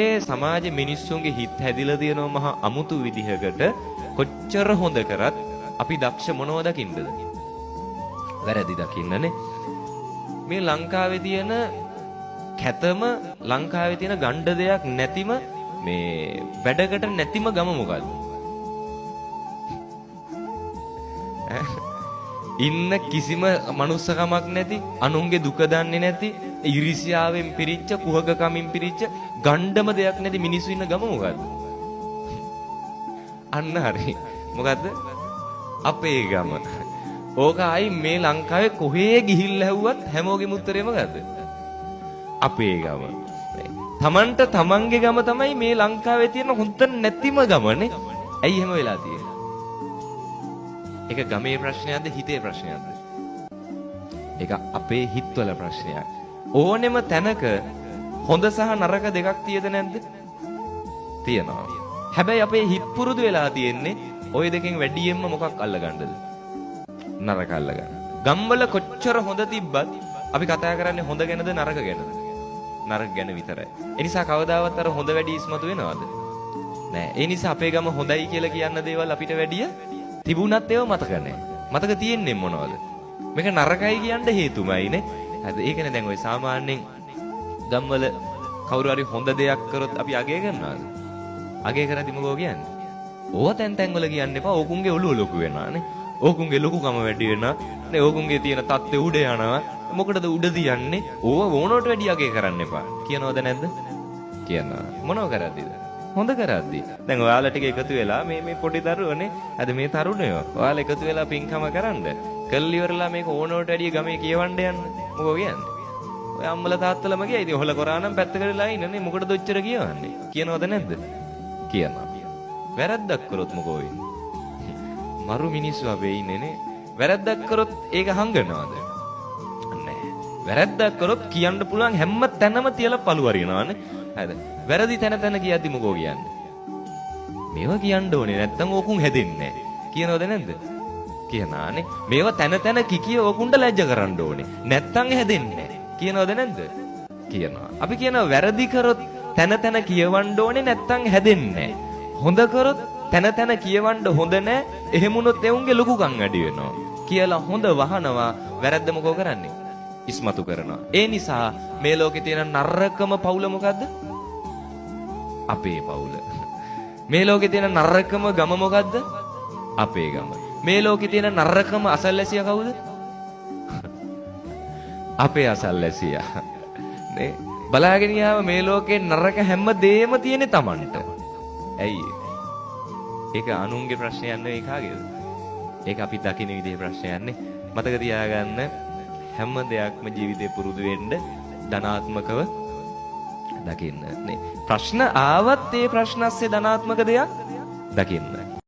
ඒ සමාජ මිනිස්සුන්ගේ හිත හැදිලා තියෙනවා මහා අමුතු විදිහකට. කොච්චර හොඳ කරත් අපි දක්ෂ මොනව දකින්නද? වැරදි දකින්නනේ. මේ ලංකාවේ තියෙන කැතම ලංකාවේ තියෙන ගණ්ඩ දෙයක් නැතිම මේ වැඩකට නැතිම ගම මොකද්ද? ඉන්න කිසිම මනුස්සකමක් නැති, අනුන්ගේ දුක දන්නේ නැති, ඉරිසියාවෙන් පිරිච්ච, කුහකකමින් පිරිච්ච ගණ්ඩම දෙයක් නැති මිනිස්සු ඉන්න ගම මොකද්ද? අන්න හරි. මොකද්ද? අපේ ගම. ඕක ආයි මේ ලංකාවේ කොහේ ගිහිල්ලා හැව්වත් හැමෝගෙම උත්තරේ මොකද්ද? අපේ ගම. තමන්ට තමන්ගේ ගම තමයි මේ ලංකාවේ තියෙන හොඳ නැතිම ගමනේ. ඇයි එහෙම වෙලා තියෙන්නේ? ඒක ගමේ ප්‍රශ්නයක්ද හිතේ ප්‍රශ්නයක්ද? ඒක අපේ හිතවල ප්‍රශ්නයක්. ඕනෙම තැනක හොඳ සහ නරක දෙකක් තියෙද නැද්ද? තියෙනවා. හැබැයි අපේ හිත පුරුදු වෙලා තියෙන්නේ ওই දෙකෙන් වැඩියෙන්ම මොකක් අල්ලගන්නද? නරක අල්ලගන්න. ගම්වල කොච්චර හොඳ තිබ්බත් අපි කතා කරන්නේ හොඳ ගැනද නරක ගැනද? නරක ගැන විතරයි. ඒ නිසා කවදාවත් අර හොඳ වැඩි ඉස්මතු වෙනවද? නෑ. ඒ නිසා අපේ ගම හොඳයි කියලා කියන්න දේවල් අපිට වැඩිය තිබුණත් ඒව මතක නැහැ. මතක තියෙන්නේ මොනවද? මේක නරකයි කියන්න හේතුමයිනේ. හරිද? ඒකනේ දැන් ඔය සාමාන්‍යයෙන් ගම්වල කවුරු හරි හොඳ දෙයක් කරොත් අපි අගය කරනවාද? අගය කරද්දි මොකෝ කියන්නේ? ඕව තැන් වල කියන්න එපා. ඕකුන්ගේ ඔළුව ලොකු වෙනවානේ. ඕකුන්ගේ ලොකුකම වැඩි වෙනවා. නේ ඕකුන්ගේ තියෙන තත්ත්වය උඩ යනවා. මොකටද උඩ තියන්නේ? ඕව ඕනට වැඩි අගය කරන්න එපා. කියනවද නැද්ද? කියනවා. මොනව කරද්දිද? හොඳ කරද්දි. දැන් ඔයාලා ටික එකතු වෙලා මේ පොඩි දරුවනේ අද මේ තරුණයෝ ඔයාලා එකතු වෙලා පින්කම කරන්න. කල්ලි ඉවරලා මේක ඕනෝට වැඩිය ගමේ කියවන්න යන්න. මොකෝ කියන්නේ? ඔය අම්මලා තාත්තලාම ගියා. ඉතින් ඔහල කරා නම් පැත්තකට වෙලා ඉන්නනේ. මොකටද ඔච්චර කියවන්නේ? කියනවද නැද්ද? කියනවා. වැරද්දක් කරොත් මොකෝ වෙන්නේ? මරු මිනිස්සු අපේ ඉන්නේනේ. වැරද්දක් කරොත් ඒක හංගනවද? නැහැ. වැරද්දක් කරොත් කියන්න පුළුවන් හැම තැනම තියලා පළු වරිනවනේ. හරිද? වැරදි තැන කියද්දි මොකෝ කියන්නේ? මේවා කියන්න ඕනේ නැත්තම් ඕකුන් හැදෙන්නේ නැහැ. කියනවද නැද්ද? කියනානේ. මේවා තැන කිකිය ඕකුන්ට ලැජ්ජ කරන්න ඕනේ. නැත්තම් හැදෙන්නේ නැහැ. කියනවද නැද්ද? කියනවා. අපි කියනවා වැරදි කරොත් තැන කියවන්න ඕනේ නැත්තම් හැදෙන්නේ නැහැ. හොඳ කරොත් තැන කියවන්න හොඳ නැහැ. එහෙම වුණොත් එවුන්ගේ ලොකුකම් වැඩි වෙනවා. කියලා හොඳ වහනවා. වැරද්ද මොකෝ කරන්නේ? ඉස්මතු කරනවා. ඒ නිසා මේ ලෝකේ තියෙන නරකම පවුල මොකද්ද? අපේ පවුල. මේ ලෝකේ තියෙන නරකම ගම මොකද්ද? අපේ ගම. මේ ලෝකේ තියෙන නරකම අසල්වැසියා කවුද? අපේ අසල්වැසියා. නේ බලාගෙන ගියාම මේ ලෝකේ නරක හැම දෙයක්ම තියෙන්නේ Tamanට. ඇයි? ඒක අනුන්ගේ ප්‍රශ්නයක් නෙවෙයි කාගේද? ඒක අපි දකින්න විදිහේ ප්‍රශ්නයක් නේ. මතක තියාගන්න හැම දෙයක්ම ජීවිතේ පුරුදු වෙන්න ධනාත්මකව දකින්න නේ. ප්‍රශ්න ආවත් ඒ ප්‍රශ්න ඇස්සේ ධනාත්මක දෙයක් දකින්න.